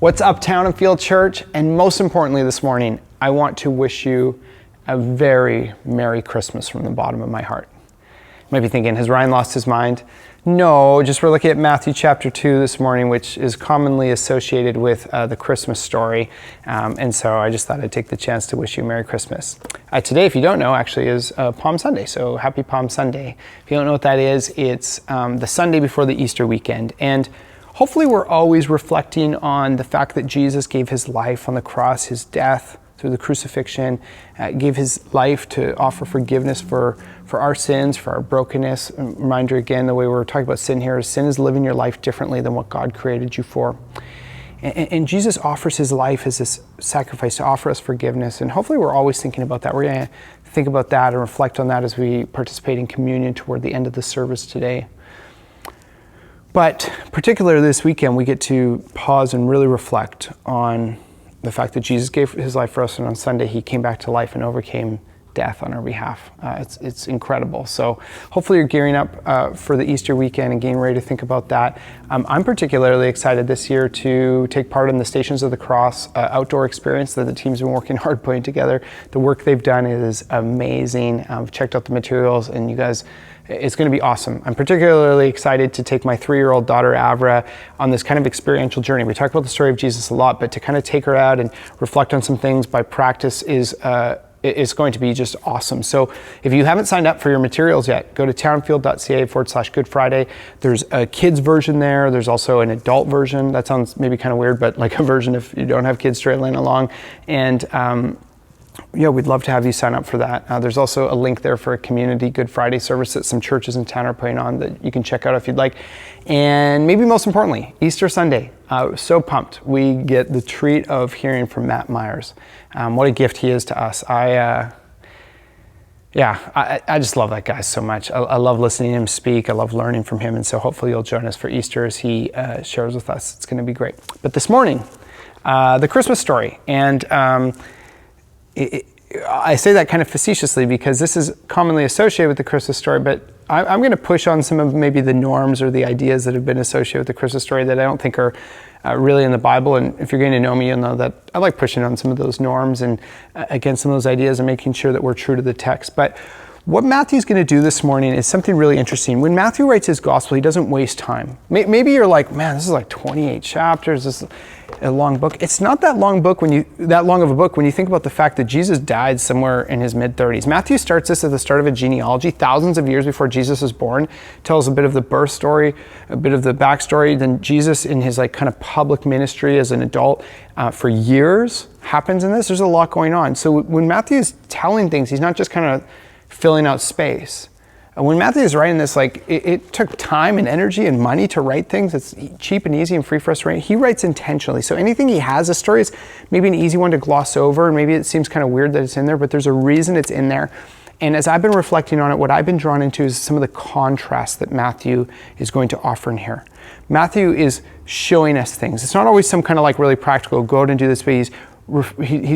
What's up, Town and Field Church? And most importantly this morning, I want to wish you a very Merry Christmas from the bottom of my heart. You might be thinking, has Ryan lost his mind? No, just we're looking at Matthew chapter 2 this morning, which is commonly associated with the Christmas story. And so I just thought I'd take the chance to wish you a Merry Christmas. Today, if you don't know, actually is Palm Sunday. So happy Palm Sunday. If you don't know what that is, it's the Sunday before the Easter weekend. And hopefully we're always reflecting on the fact that Jesus gave his life on the cross, his death through the crucifixion, gave his life to offer forgiveness for our sins, for our brokenness. A reminder again, the way we're talking about sin here is sin is living your life differently than what God created you for. And Jesus offers his life as this sacrifice to offer us forgiveness. And hopefully we're always thinking about that. We're going to think about that and reflect on that as we participate in communion toward the end of the service today. But particularly this weekend, we get to pause and really reflect on the fact that Jesus gave his life for us, and on Sunday he came back to life and overcame death on our behalf. It's incredible. So hopefully you're gearing up for the Easter weekend and getting ready to think about that. I'm particularly excited this year to take part in the Stations of the Cross outdoor experience that the team's been working hard putting together. The work they've done is amazing. I've checked out the materials, and you guys, it's going to be awesome. I'm particularly excited to take my 3-year-old daughter, Avra, on this kind of experiential journey. We talk about the story of Jesus a lot, but to kind of take her out and reflect on some things by practice is going to be just awesome. So if you haven't signed up for your materials yet, go to townfield.ca/Good Friday. There's a kids version there. There's also an adult version. That sounds maybe kind of weird, but like a version if you don't have kids trailing along. And yeah, we'd love to have you sign up for that. There's also a link there for a community Good Friday service that some churches in town are putting on that you can check out if you'd like. And maybe most importantly, Easter Sunday. So pumped. We get the treat of hearing from Matt Myers. What a gift he is to us. I just love that guy so much. I love listening to him speak. I love learning from him. And so hopefully you'll join us for Easter as he shares with us. It's going to be great. But this morning, the Christmas story. And I say that kind of facetiously because this is commonly associated with the Christmas story, but I'm going to push on some of maybe the norms or the ideas that have been associated with the Christmas story that I don't think are really in the Bible. And if you're getting to know me, you'll know that I like pushing on some of those norms and against some of those ideas and making sure that we're true to the text. But what Matthew's going to do this morning is something really interesting. When Matthew writes his gospel, he doesn't waste time. Maybe you're like, man, this is like 28 chapters. This is a long book. It's not that long of a book when you think about the fact that Jesus died somewhere in his mid-30s. Matthew starts this at the start of a genealogy, thousands of years before Jesus was born. Tells a bit of the birth story, a bit of the backstory. Then Jesus in his like kind of public ministry as an adult for years happens in this. There's a lot going on. So when Matthew is telling things, he's not just kind of filling out space. When Matthew is writing this, like it took time and energy and money to write things. It's cheap and easy and free for us to write. He writes intentionally. So anything he has, a story is maybe an easy one to gloss over. And maybe it seems kind of weird that it's in there, but there's a reason it's in there. And as I've been reflecting on it, what I've been drawn into is some of the contrast that Matthew is going to offer in here. Matthew is showing us things. It's not always some kind of like really practical, go out and do this, but he's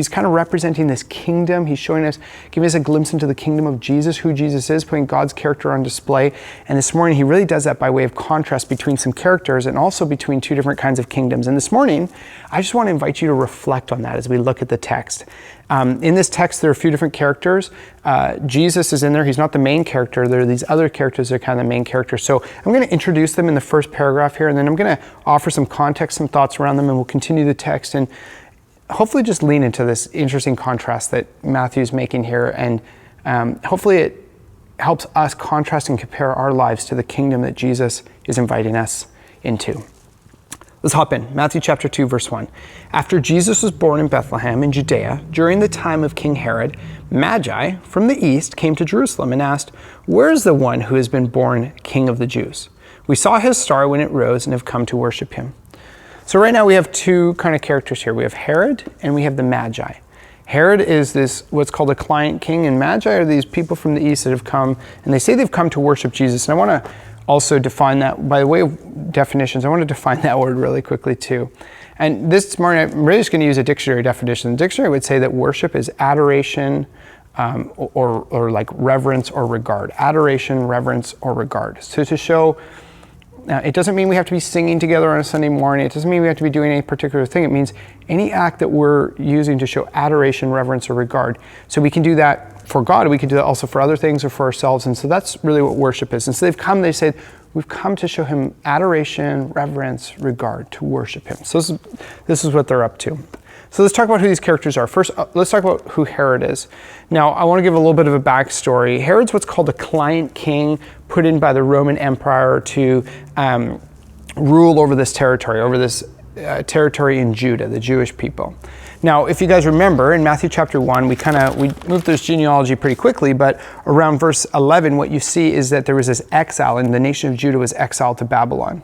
kind of representing this kingdom. He's showing us, giving us a glimpse into the kingdom of Jesus, who Jesus is, putting God's character on display. And this morning, he really does that by way of contrast between some characters and also between two different kinds of kingdoms. And this morning, I just want to invite you to reflect on that as we look at the text. In this text, there are a few different characters. Jesus is in there. He's not the main character. There are these other characters that are kind of the main characters. So I'm going to introduce them in the first paragraph here, and then I'm going to offer some context, some thoughts around them, and we'll continue the text and hopefully just lean into this interesting contrast that Matthew's making here. And hopefully it helps us contrast and compare our lives to the kingdom that Jesus is inviting us into. Let's hop in. Matthew chapter 2, verse 1. After Jesus was born in Bethlehem in Judea, during the time of King Herod, Magi from the east came to Jerusalem and asked, "Where is the one who has been born King of the Jews? We saw his star when it rose and have come to worship him." So right now we have two kind of characters here. We have Herod and we have the Magi. Herod is this what's called a client king, and Magi are these people from the east that have come, and they say they've come to worship Jesus. And I want to also define that by way of definitions. I want to define that word really quickly too. And this morning I'm really just going to use a dictionary definition. The dictionary would say that worship is adoration or like reverence or regard. Adoration, reverence, or regard. So to show It doesn't mean we have to be singing together on a Sunday morning. It doesn't mean we have to be doing any particular thing. It means any act that we're using to show adoration, reverence, or regard. So we can do that for God. We can do that also for other things or for ourselves. And so that's really what worship is. And so they said, we've come to show him adoration, reverence, regard, to worship him. So this is what they're up to. So let's talk about who these characters are. First, let's talk about who Herod is. Now, I want to give a little bit of a backstory. Herod's what's called a client king, put in by the Roman Empire to rule over this territory, territory in Judah, the Jewish people. Now, if you guys remember, in Matthew chapter 1, we moved this genealogy pretty quickly, but around verse 11, what you see is that there was this exile, and the nation of Judah was exiled to Babylon.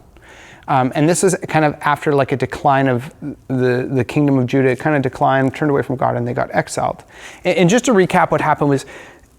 And this is kind of after like a decline of the kingdom of Judah. It kind of declined, turned away from God, and they got exiled. And just to recap, what happened was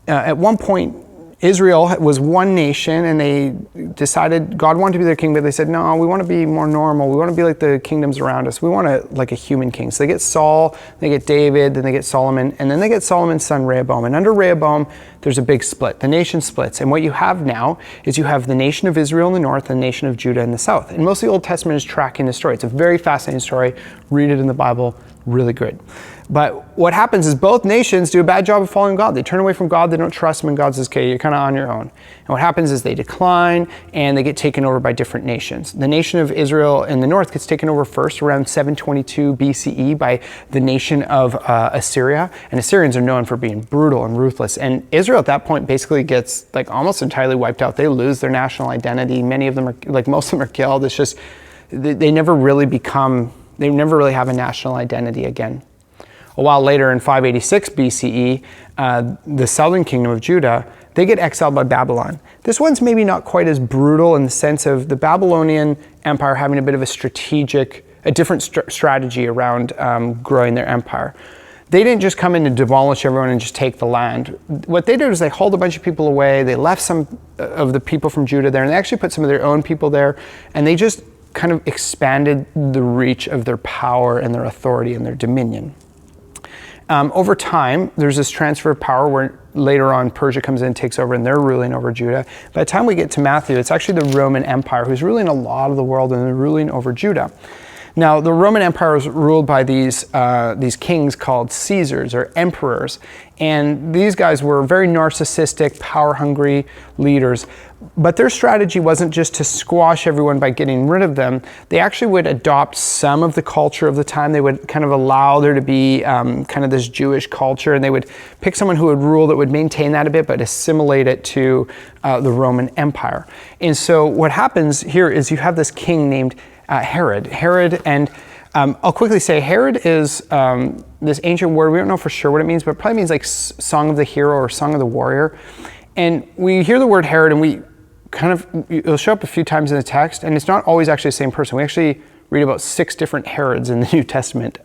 at one point, Israel was one nation, and they decided God wanted to be their king, but they said, no, we want to be more normal. We want to be like the kingdoms around us. We want like a human king. So they get Saul, they get David, then they get Solomon, and then they get Solomon's son Rehoboam. And under Rehoboam, there's a big split. The nation splits. And what you have now is you have the nation of Israel in the north and the nation of Judah in the south. And most of the Old Testament is tracking the story. It's a very fascinating story. Read it in the Bible. Really good. But what happens is both nations do a bad job of following God. They turn away from God. They don't trust him, and God says, okay, you're kind of on your own. And what happens is they decline, and they get taken over by different nations. The nation of Israel in the north gets taken over first around 722 BCE by the nation of Assyria. And Assyrians are known for being brutal and ruthless. And Israel at that point basically gets like almost entirely wiped out. They lose their national identity. Many of them are, like most of them are killed. It's just, they never really have a national identity again. A while later in 586 BCE, the southern kingdom of Judah, they get exiled by Babylon. This one's maybe not quite as brutal in the sense of the Babylonian Empire having a bit of a different strategy around growing their empire. They didn't just come in to demolish everyone and just take the land. What they did was they hauled a bunch of people away. They left some of the people from Judah there, and they actually put some of their own people there, and they just kind of expanded the reach of their power and their authority and their dominion. Over time, there's this transfer of power where later on Persia comes in and takes over, and they're ruling over Judah. By the time we get to Matthew, it's actually the Roman Empire who's ruling a lot of the world, and they're ruling over Judah. Now, the Roman Empire was ruled by these kings called Caesars or emperors, and these guys were very narcissistic, power-hungry leaders. But their strategy wasn't just to squash everyone by getting rid of them. They actually would adopt some of the culture of the time. They would kind of allow there to be kind of this Jewish culture, and they would pick someone who would rule that would maintain that a bit, but assimilate it to the Roman Empire. And so what happens here is you have this king named Herod. And I'll quickly say Herod is this ancient word. We don't know for sure what it means, but it probably means like song of the hero or song of the warrior. And we hear the word Herod, and it'll show up a few times in the text, and it's not always actually the same person. We actually read about 6 different Herods in the New Testament,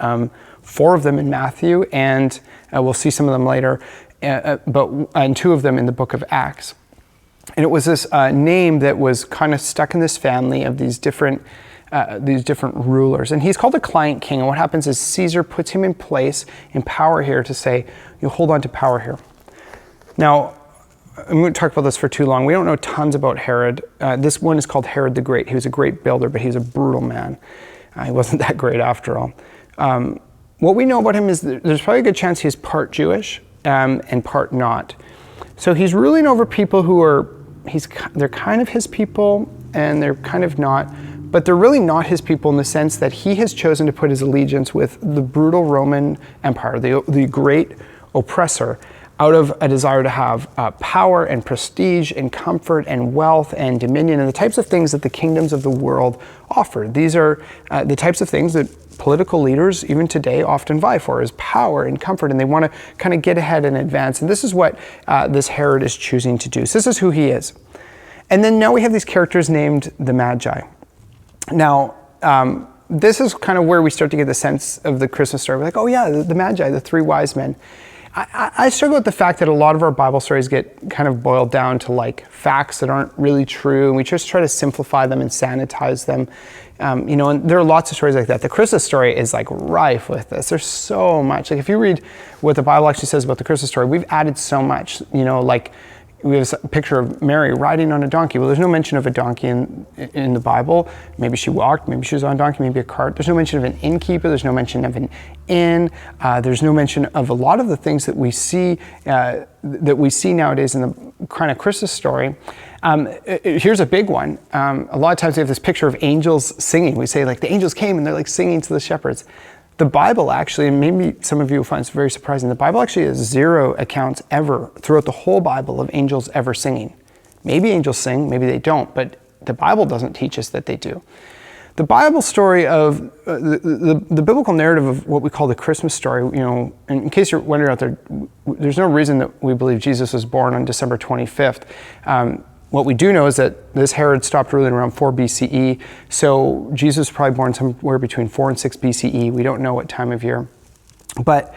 4 of them in Matthew, and we'll see some of them later, and 2 of them in the book of Acts. And it was this name that was kind of stuck in this family of these different rulers. And he's called a client king. And what happens is Caesar puts him in place, in power here, to say, you hold on to power here. Now, I'm going to talk about this for too long. We don't know tons about Herod. This one is called Herod the Great. He was a great builder, but he's a brutal man. He wasn't that great after all. What we know about him is there's probably a good chance he's part Jewish and part not. So he's ruling over people they're kind of his people, and they're kind of not. But they're really not his people in the sense that he has chosen to put his allegiance with the brutal Roman Empire, the great oppressor, out of a desire to have power and prestige and comfort and wealth and dominion and the types of things that the kingdoms of the world offer. These are the types of things that political leaders, even today, often vie for, is power and comfort, and they want to kind of get ahead and advance. And this is what this Herod is choosing to do. So this is who he is. And then now we have these characters named the Magi. Now, this is kind of where we start to get the sense of the Christmas story. We're like, oh yeah, the Magi, the 3 wise men. I struggle with the fact that a lot of our Bible stories get kind of boiled down to like facts that aren't really true, and we just try to simplify them and sanitize them. And there are lots of stories like that. The Christmas story is like rife with this. There's so much. Like if you read what the Bible actually says about the Christmas story, we've added so much, like We have a picture of Mary riding on a donkey. Well, there's no mention of a donkey in the Bible. Maybe she walked, maybe she was on a donkey, maybe a cart. There's no mention of an innkeeper. There's no mention of an inn. There's no mention of a lot of the things that we see nowadays in the kind of Christmas story. Here's a big one. A lot of times we have this picture of angels singing. We say like the angels came and they're like singing to the shepherds. The Bible actually, and maybe some of you will find this very surprising, the Bible actually has 0 accounts ever throughout the whole Bible of angels ever singing. Maybe angels sing, maybe they don't, but the Bible doesn't teach us that they do. The Bible story of, the biblical narrative of what we call the Christmas story, in case you're wondering out there, there's no reason that we believe Jesus was born on December 25th. What we do know is that this Herod stopped ruling around 4 BCE, so Jesus was probably born somewhere between 4 and 6 BCE. We don't know what time of year. But,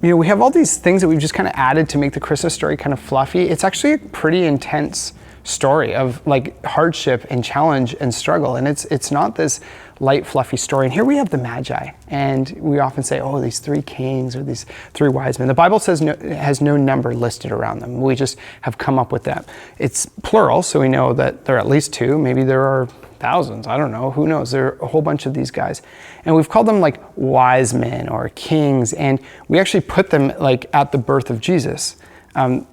we have all these things that we've just kind of added to make the Christmas story kind of fluffy. It's actually a pretty intense story of like hardship and challenge and struggle, and it's not this light fluffy story. And here we have the Magi, and we often say, oh, these 3 kings or these 3 wise men. The Bible says has no number listed around them. We just have come up with that. It's plural, so we know that there are at least 2. Maybe there are thousands, I don't know, who knows. There are a whole bunch of these guys, and we've called them like wise men or kings, and we actually put them like at the birth of Jesus.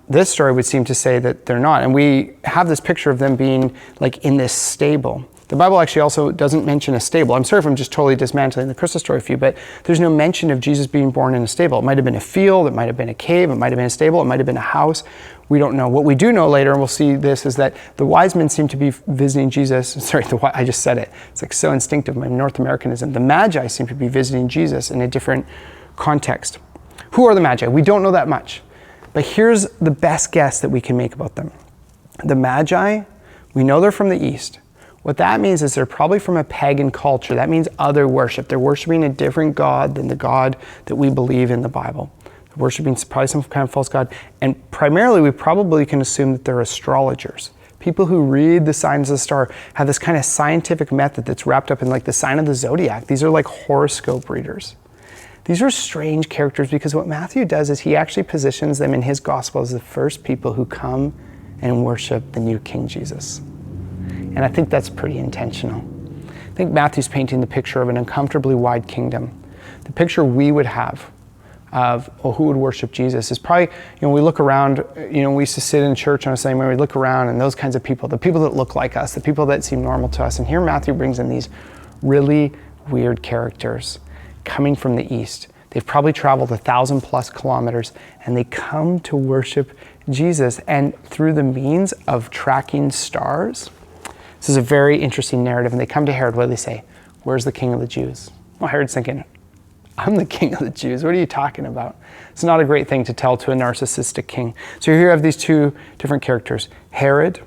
This story would seem to say that they're not. And we have this picture of them being like in this stable. The Bible actually also doesn't mention a stable. I'm sorry if I'm just totally dismantling the Christmas story for you, but there's no mention of Jesus being born in a stable. It might have been a field, it might have been a cave, it might have been a stable, it might have been a house. We don't know. What we do know later, and we'll see this, is that the wise men seem to be visiting Jesus. Sorry, I just said it. It's like so instinctive, my North Americanism. The Magi seem to be visiting Jesus in a different context. Who are the Magi? We don't know that much. But here's the best guess that we can make about them. The Magi, we know they're from the East. What that means is they're probably from a pagan culture. That means other worship. They're worshiping a different God than the God that we believe in the Bible. They're worshiping probably some kind of false God. And primarily, we probably can assume that they're astrologers. People who read the signs of the star have this kind of scientific method that's wrapped up in like the sign of the zodiac. These are like horoscope readers. These are strange characters because what Matthew does is he actually positions them in his gospel as the first people who come and worship the new King Jesus. And I think that's pretty intentional. I think Matthew's painting the picture of an uncomfortably wide kingdom. The picture we would have of who would worship Jesus is probably, we look around, we used to sit in church on a Sunday morning, we look around and those kinds of people, the people that look like us, the people that seem normal to us. And here Matthew brings in these really weird characters coming from the East. They've probably traveled 1,000+ kilometers and they come to worship Jesus. And through the means of tracking stars, this is a very interesting narrative. And they come to Herod, what do they say? Where's the king of the Jews? Well, Herod's thinking, I'm the king of the Jews. What are you talking about? It's not a great thing to tell to a narcissistic king. So here you have these 2 different characters. Herod,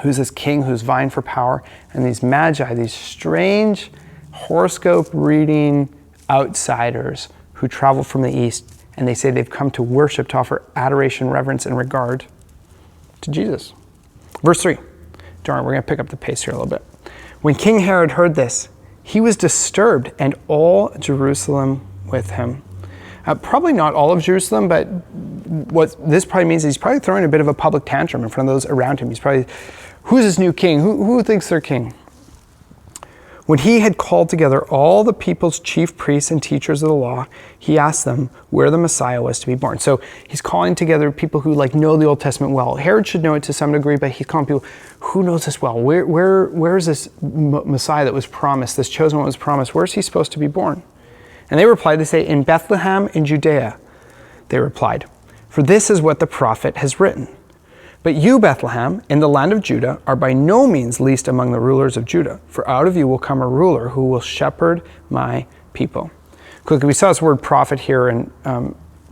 who's this king who's vying for power, and these Magi, these strange horoscope reading outsiders who travel from the East, and they say they've come to worship, to offer adoration, reverence, and regard to Jesus. Verse 3. Darn, we're going to pick up the pace here a little bit. When King Herod heard this, he was disturbed, and all Jerusalem with him. Probably not all of Jerusalem, but what this probably means is he's probably throwing a bit of a public tantrum in front of those around him. He's probably, who's this new king? Who thinks they're king? When he had called together all the people's chief priests and teachers of the law, he asked them where the Messiah was to be born. So he's calling together people who know the Old Testament well. Herod should know it to some degree, but he's calling people who knows this well. Where is this Messiah that was promised, this chosen one was promised? Where's he supposed to be born? And they replied, they say, in Bethlehem in Judea. They replied, for this is what the prophet has written. But you, Bethlehem, in the land of Judah, are by no means least among the rulers of Judah, for out of you will come a ruler who will shepherd my people. Quickly, we saw this word prophet here, and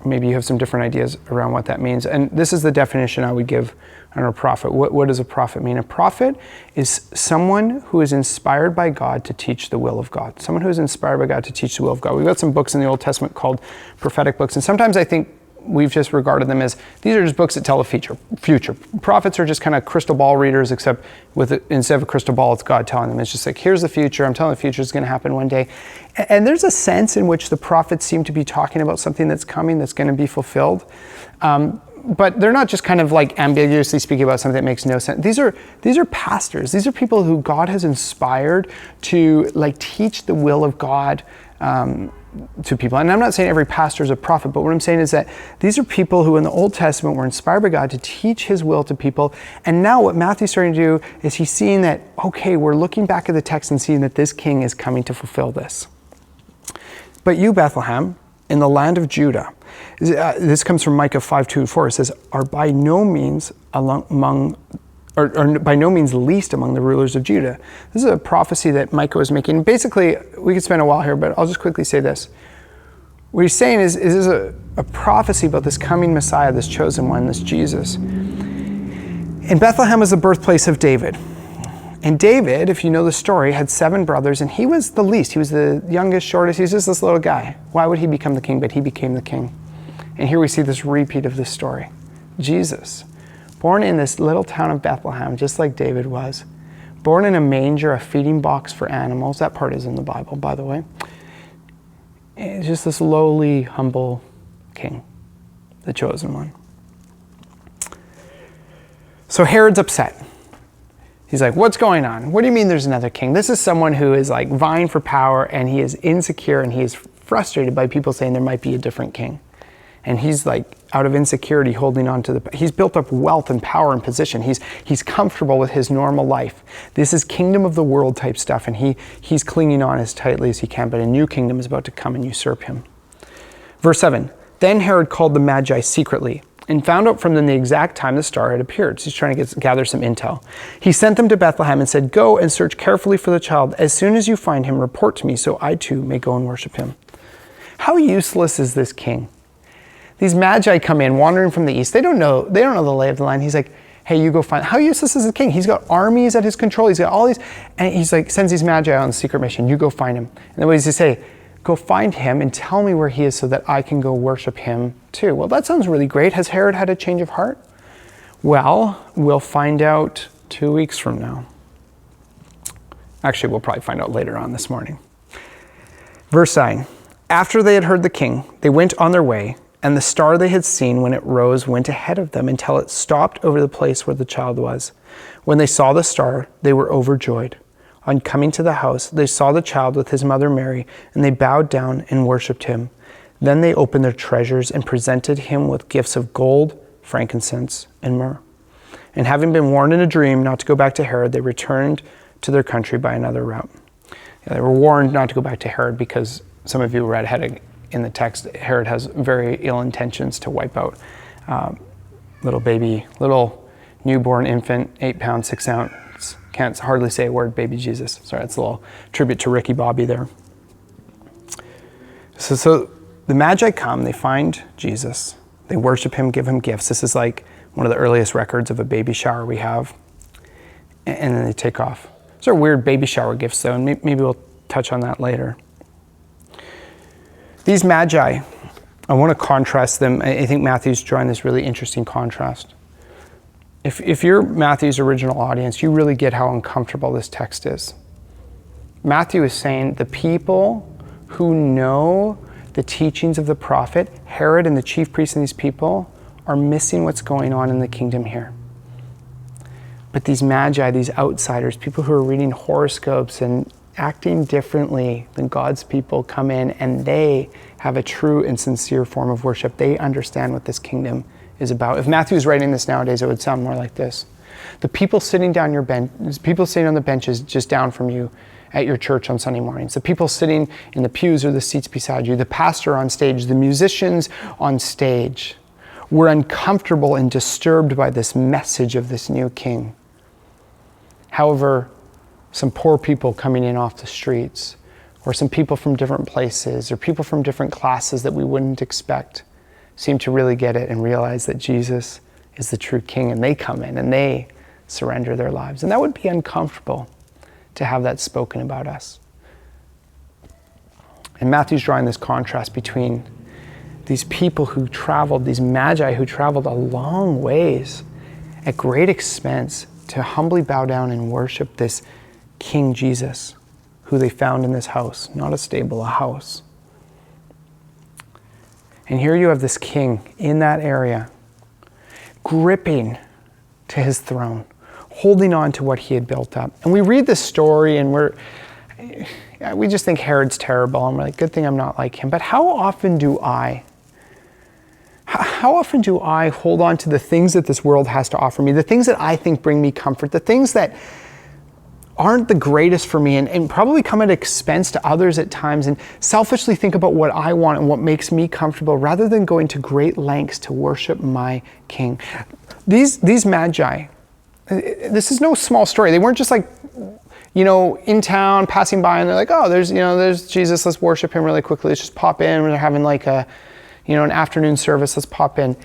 maybe you have some different ideas around what that means. And this is the definition I would give on a prophet. What does a prophet mean? A prophet is someone who is inspired by God to teach the will of God. Someone who is inspired by God to teach the will of God. We've got some books in the Old Testament called prophetic books, and sometimes I think we've just regarded them as, these are just books that tell the future. Prophets are just kind of crystal ball readers, except instead of a crystal ball, it's God telling them. It's just like, here's the future, I'm telling the future is going to happen one day. And there's a sense in which the prophets seem to be talking about something that's coming, that's going to be fulfilled. But they're not just kind of like ambiguously speaking about something that makes no sense. These are pastors. These are people who God has inspired to like teach the will of God to people. And I'm not saying every pastor is a prophet, but what I'm saying is that these are people who in the Old Testament were inspired by God to teach his will to people. And now what Matthew's starting to do is he's seeing that, okay, we're looking back at the text and seeing that this king is coming to fulfill this. But you, Bethlehem, in the land of Judah, this comes from Micah 5:2-4. It says, are by no means by no means least among the rulers of Judah. This is a prophecy that Micah was making. Basically, we could spend a while here, but I'll just quickly say this. What he's saying is a prophecy about this coming Messiah, this chosen one, this Jesus. And Bethlehem is the birthplace of David. And David, if you know the story, had 7 brothers, and he was the least. He was the youngest, shortest. He was just this little guy. Why would he become the king? But he became the king. And here we see this repeat of this story. Jesus, born in this little town of Bethlehem, just like David was, born in a manger, a feeding box for animals. That part is in the Bible, by the way. It's just this lowly, humble king, the chosen one. So Herod's upset. He's like, what's going on? What do you mean there's another king? This is someone who is like vying for power, and he is insecure, and he is frustrated by people saying there might be a different king. And he's like, out of insecurity, holding on to he's built up wealth and power and position. He's comfortable with his normal life. This is kingdom of the world type stuff, and he's clinging on as tightly as he can, but a new kingdom is about to come and usurp him. Verse 7, then Herod called the Magi secretly and found out from them the exact time the star had appeared. So he's trying to gather some intel. He sent them to Bethlehem and said, go and search carefully for the child. As soon as you find him, report to me so I too may go and worship him. How useless is this king? These Magi come in, wandering from the east. They don't know the lay of the land. He's like, hey, you go find, how useless is the king? He's got armies at his control. He's got all these, and he's like, sends these Magi on a secret mission. You go find him. And then what does he say? Go find him and tell me where he is so that I can go worship him too. Well, that sounds really great. Has Herod had a change of heart? Well, we'll find out 2 weeks from now. Actually, we'll probably find out later on this morning. Verse 9, after they had heard the king, they went on their way, and the star they had seen when it rose went ahead of them until it stopped over the place where the child was. When they saw the star, they were overjoyed. On coming to the house, they saw the child with his mother Mary, and they bowed down and worshipped him. Then they opened their treasures and presented him with gifts of gold, frankincense, and myrrh. And having been warned in a dream not to go back to Herod, they returned to their country by another route. They were warned not to go back to Herod because some of you read ahead in the text, Herod has very ill intentions to wipe out little newborn infant, 8 pounds, 6 ounce, can't hardly say a word, baby Jesus. Sorry, that's a little tribute to Ricky Bobby there. So the Magi come, they find Jesus, they worship him, give him gifts. This is like one of the earliest records of a baby shower we have. And then they take off. These are weird baby shower gifts though, and maybe we'll touch on that later. These Magi, I want to contrast them. I think Matthew's drawing this really interesting contrast. If you're Matthew's original audience, you really get how uncomfortable this text is. Matthew is saying the people who know the teachings of the prophet, Herod and the chief priests and these people, are missing what's going on in the kingdom here. But these Magi, these outsiders, people who are reading horoscopes and acting differently than God's people, come in and they have a true and sincere form of worship. They understand what this kingdom is about. If Matthew's writing this nowadays, it would sound more like this. The people sitting down your bench, people sitting on the benches just down from you at your church on Sunday mornings, the people sitting in the pews or the seats beside you, the pastor on stage, the musicians on stage, were uncomfortable and disturbed by this message of this new king. However, some poor people coming in off the streets, or some people from different places, or people from different classes that we wouldn't expect, seem to really get it and realize that Jesus is the true king, and they come in and they surrender their lives. And that would be uncomfortable to have that spoken about us. And Matthew's drawing this contrast between these people who traveled, these Magi who traveled a long ways at great expense to humbly bow down and worship this King Jesus, who they found in this house, not a stable, a house. And here you have this king in that area gripping to his throne, holding on to what he had built up. And we read this story and we just think Herod's terrible, and we're like, good thing I'm not like him. But how often do I hold on to the things that this world has to offer me, the things that I think bring me comfort, the things that aren't the greatest for me, and probably come at expense to others at times, and selfishly think about what I want and what makes me comfortable, rather than going to great lengths to worship my King. These magi, this is no small story. They weren't just like, in town, passing by, and they're like, oh, there's Jesus, let's worship him really quickly. Let's just pop in. We're having like an afternoon service, let's pop in.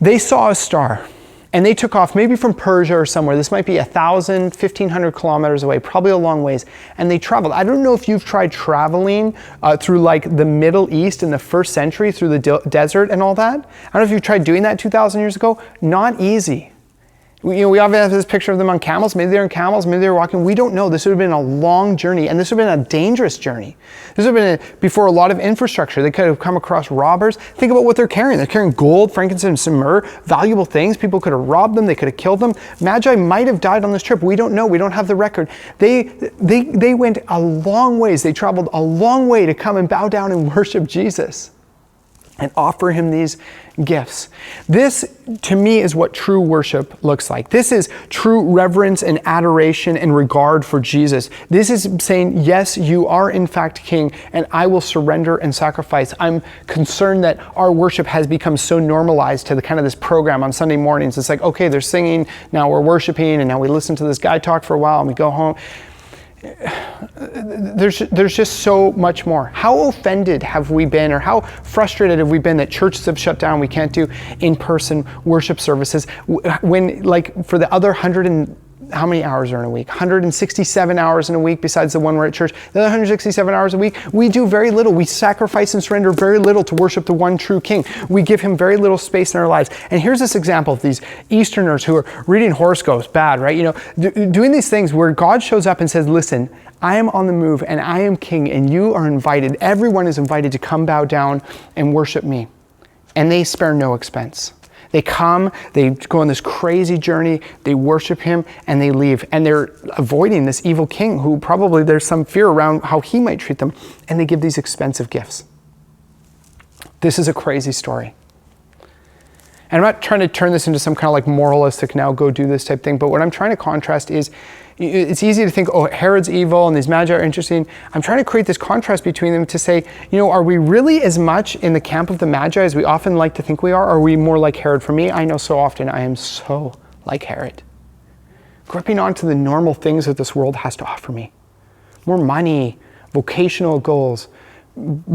They saw a star, and they took off maybe from Persia or somewhere. This might be 1,000, 1,500 kilometers away, probably a long ways. And they traveled. I don't know if you've tried traveling through like the Middle East in the first century, through the desert and all that. I don't know if you tried doing that 2,000 years ago. Not easy. We often have this picture of them on camels. Maybe they're on camels, maybe they're walking. We don't know. This would have been a long journey, and this would have been a dangerous journey. This would have been before a lot of infrastructure. They could have come across robbers. Think about what they're carrying. They're carrying gold, frankincense, and myrrh, valuable things. People could have robbed them. They could have killed them. Magi might have died on this trip. We don't know. We don't have the record. They went a long ways. They traveled a long way to come and bow down and worship Jesus and offer him these gifts. This, to me, is what true worship looks like. This is true reverence and adoration and regard for Jesus. This is saying, yes, you are in fact King, and I will surrender and sacrifice. I'm concerned that our worship has become so normalized to the kind of this program on Sunday mornings. It's like, okay, they're singing, now we're worshiping, and now we listen to this guy talk for a while, and we go home. There's just so much more. How offended have we been, or how frustrated have we been that churches have shut down? We can't do in-person worship services when, like, for the other how many hours are in a week? 167 hours in a week besides the one we're at church. The other 167 hours a week, we do very little. We sacrifice and surrender very little to worship the one true King. We give him very little space in our lives. And here's this example of these Easterners who are reading horoscopes, bad, right? Doing these things where God shows up and says, listen, I am on the move and I am King, and you are invited. Everyone is invited to come bow down and worship me. And they spare no expense. They come, they go on this crazy journey, they worship him, and they leave. And they're avoiding this evil king who probably there's some fear around how he might treat them. And they give these expensive gifts. This is a crazy story. And I'm not trying to turn this into some kind of like moralistic, now go do this type thing. But what I'm trying to contrast is, it's easy to think, oh, Herod's evil and these magi are interesting. I'm trying to create this contrast between them to say, are we really as much in the camp of the magi as we often like to think we are? Or are we more like Herod? For me, I know so often I am so like Herod, gripping onto the normal things that this world has to offer me. More money, vocational goals,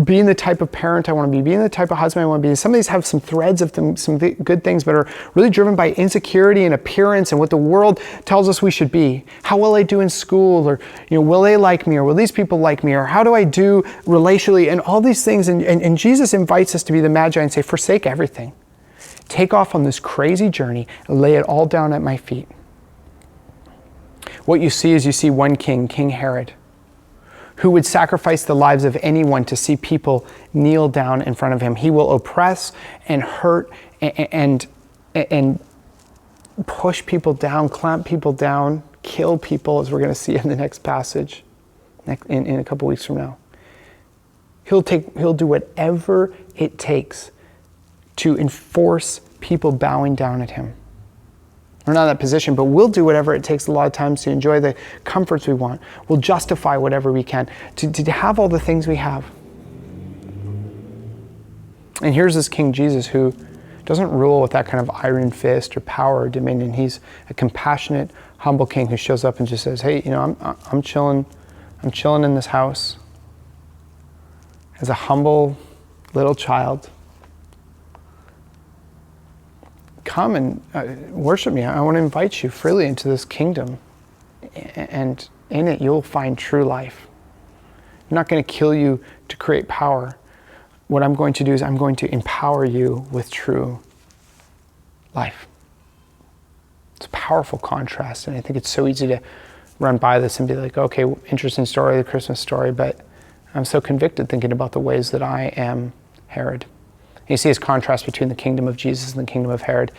being the type of parent I want to be, being the type of husband I want to be. Some of these have some threads of them, good things, but are really driven by insecurity and appearance and what the world tells us we should be. How will I do in school? Or, will they like me? Or will these people like me? Or how do I do relationally? And all these things. And Jesus invites us to be the magi and say, forsake everything. Take off on this crazy journey and lay it all down at my feet. What you see is you see one king, King Herod, who would sacrifice the lives of anyone to see people kneel down in front of him. He will oppress and hurt and push people down, clamp people down, kill people, as we're going to see in the next passage in a couple weeks from now. He'll do whatever it takes to enforce people bowing down at him. We're not in that position, but we'll do whatever it takes a lot of times to enjoy the comforts we want. We'll justify whatever we can to have all the things we have. And here's this King Jesus who doesn't rule with that kind of iron fist or power or dominion. He's a compassionate, humble king who shows up and just says, hey, I'm chilling in this house as a humble little child. Come and worship me. I want to invite you freely into this kingdom. And in it, you'll find true life. I'm not going to kill you to create power. What I'm going to do is I'm going to empower you with true life. It's a powerful contrast. And I think it's so easy to run by this and be like, okay, interesting story, the Christmas story. But I'm so convicted thinking about the ways that I am Herod. You see his contrast between the kingdom of Jesus and the kingdom of Herod.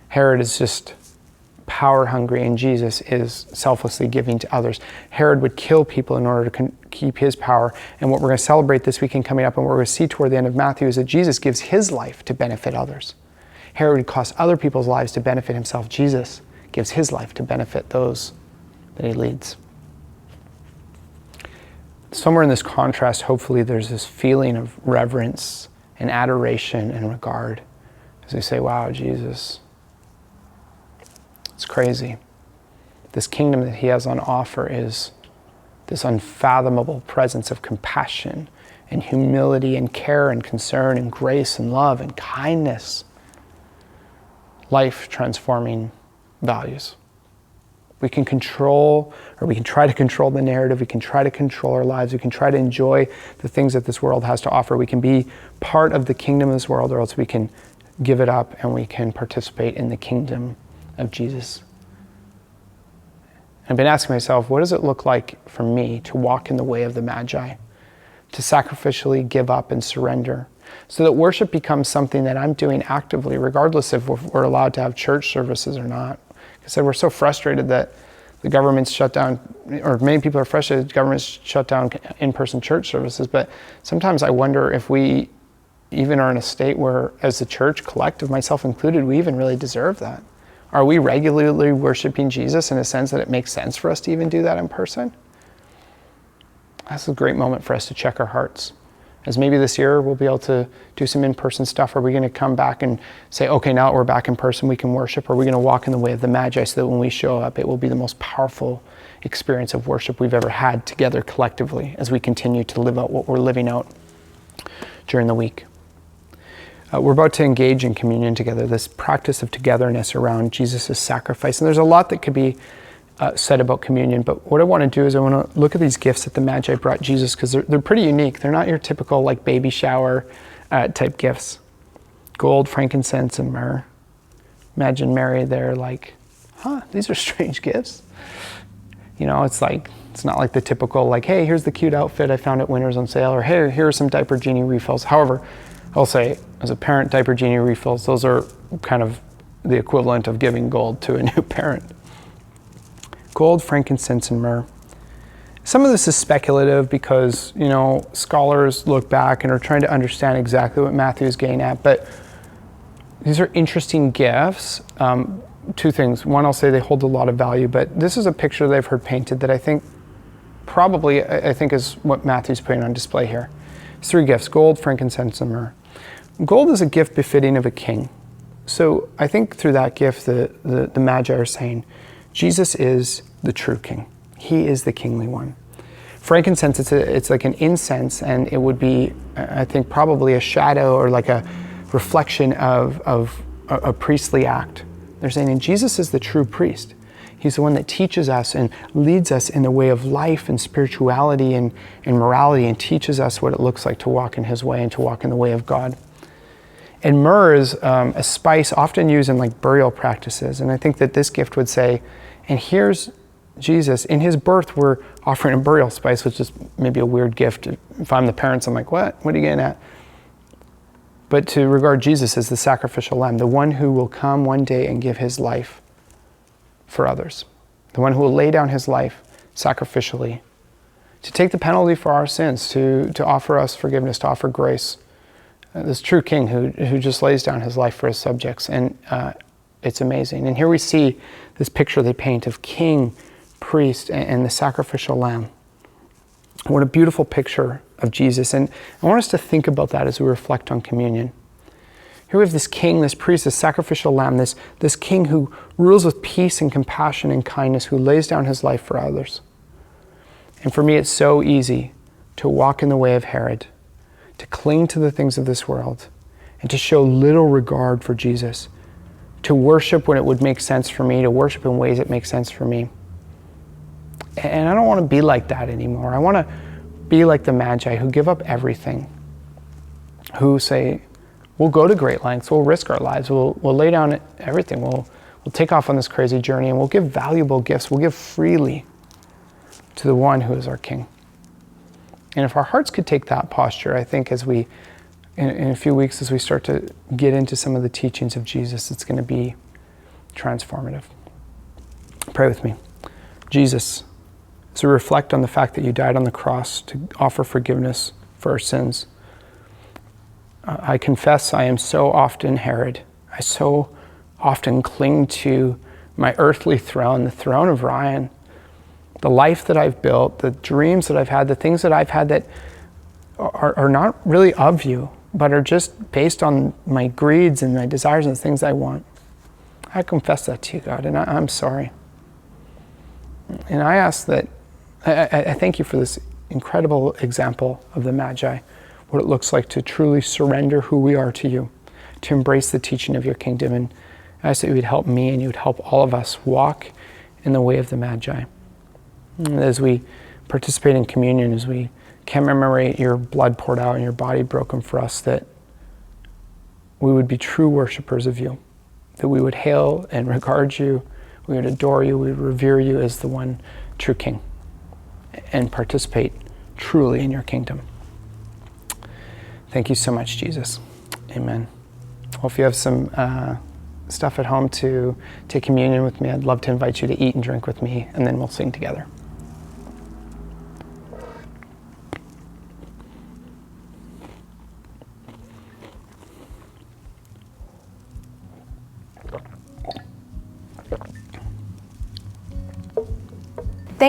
Herod is just power hungry, and Jesus is selflessly giving to others. Herod would kill people in order to keep his power. And what we're going to celebrate this weekend coming up, and what we're going to see toward the end of Matthew, is that Jesus gives his life to benefit others. Herod would cost other people's lives to benefit himself. Jesus gives his life to benefit those that he leads. Somewhere in this contrast, hopefully there's this feeling of reverence and adoration and regard as we say, wow, Jesus, it's crazy. This kingdom that he has on offer is this unfathomable presence of compassion and humility and care and concern and grace and love and kindness. Life-transforming values. We can control, or we can try to control the narrative. We can try to control our lives. We can try to enjoy the things that this world has to offer. We can be part of the kingdom of this world, or else we can give it up and we can participate in the kingdom of Jesus. I've been asking myself, what does it look like for me to walk in the way of the Magi, to sacrificially give up and surrender, so that worship becomes something that I'm doing actively, regardless if we're allowed to have church services or not. I said, we're so frustrated that the government's shut down, or many people are frustrated the government's shut down in-person church services, but sometimes I wonder if we even are in a state where, as the church collective, myself included, we even really deserve that. Are we regularly worshiping Jesus in a sense that it makes sense for us to even do that in person? That's a great moment for us to check our hearts. As maybe this year we'll be able to do some in-person stuff. Are we going to come back and say, okay, now that we're back in person, we can worship? Or are we going to walk in the way of the Magi so that when we show up, it will be the most powerful experience of worship we've ever had together collectively as we continue to live out what we're living out during the week? We're about to engage in communion together, this practice of togetherness around Jesus' sacrifice. And there's a lot that could be said about communion, but what I want to do is I want to look at these gifts that the Magi brought Jesus, because they're pretty unique. They're not your typical like baby shower type gifts. Gold, frankincense, and myrrh. Imagine Mary there like, these are strange gifts. You know, it's not like the typical like, hey, here's the cute outfit I found at Winners on sale, or hey, here are some Diaper Genie refills. However, I'll say, as a parent, Diaper Genie refills, those are kind of the equivalent of giving gold to a new parent. Gold, frankincense, and myrrh. Some of this is speculative because, you know, scholars look back and are trying to understand exactly what Matthew is getting at, but these are interesting gifts. Two things. One, I'll say they hold a lot of value, but this is a picture they've heard painted that I think is what Matthew's putting on display here. It's three gifts: gold, frankincense, and myrrh. Gold is a gift befitting of a king. So I think through that gift, the Magi are saying, Jesus is the true king. He is the kingly one. Frankincense, it's like an incense, and it would be, I think, probably a shadow or like a reflection of a priestly act. They're saying, and Jesus is the true priest. He's the one that teaches us and leads us in the way of life and spirituality and morality, and teaches us what it looks like to walk in his way and to walk in the way of God. And myrrh is a spice often used in like burial practices. And I think that this gift would say, and here's Jesus. In his birth, we're offering a burial spice, which is maybe a weird gift. If I'm the parents, I'm like, what? What are you getting at? But to regard Jesus as the sacrificial lamb, the one who will come one day and give his life for others. The one who will lay down his life sacrificially to take the penalty for our sins, to offer us forgiveness, to offer grace. This true king who just lays down his life for his subjects. And it's amazing. And here we see this picture they paint of king, priest, and the sacrificial lamb. What a beautiful picture of Jesus. And I want us to think about that as we reflect on communion. Here we have this king, this priest, this sacrificial lamb, this king who rules with peace and compassion and kindness, who lays down his life for others. And for me, it's so easy to walk in the way of Herod, to cling to the things of this world, and to show little regard for Jesus, to worship when it would make sense for me, to worship in ways that make sense for me. And I don't want to be like that anymore. I want to be like the Magi who give up everything, who say, we'll go to great lengths, we'll risk our lives, we'll lay down everything, we'll take off on this crazy journey, and we'll give valuable gifts, we'll give freely to the one who is our king. And if our hearts could take that posture, I think as we in a few weeks, as we start to get into some of the teachings of Jesus, it's going to be transformative. Pray with me. Jesus, as we reflect on the fact that you died on the cross to offer forgiveness for our sins, I confess I am so often Herod. I so often cling to my earthly throne, the throne of Ryan, the life that I've built, the dreams that I've had, the things that I've had that are not really of you, but are just based on my greeds and my desires and the things I want. I confess that to you, God, and I'm sorry. And I ask that, I thank you for this incredible example of the Magi, what it looks like to truly surrender who we are to you, to embrace the teaching of your kingdom. And I ask that you would help me and you would help all of us walk in the way of the Magi. And as we participate in communion, as we commemorate your blood poured out and your body broken for us, that we would be true worshipers of you, that we would hail and regard you, we would adore you, we would revere you as the one true King, and participate truly in your kingdom. Thank you so much, Jesus. Amen. Well, if you have some stuff at home to take communion with me, I'd love to invite you to eat and drink with me, and then we'll sing together.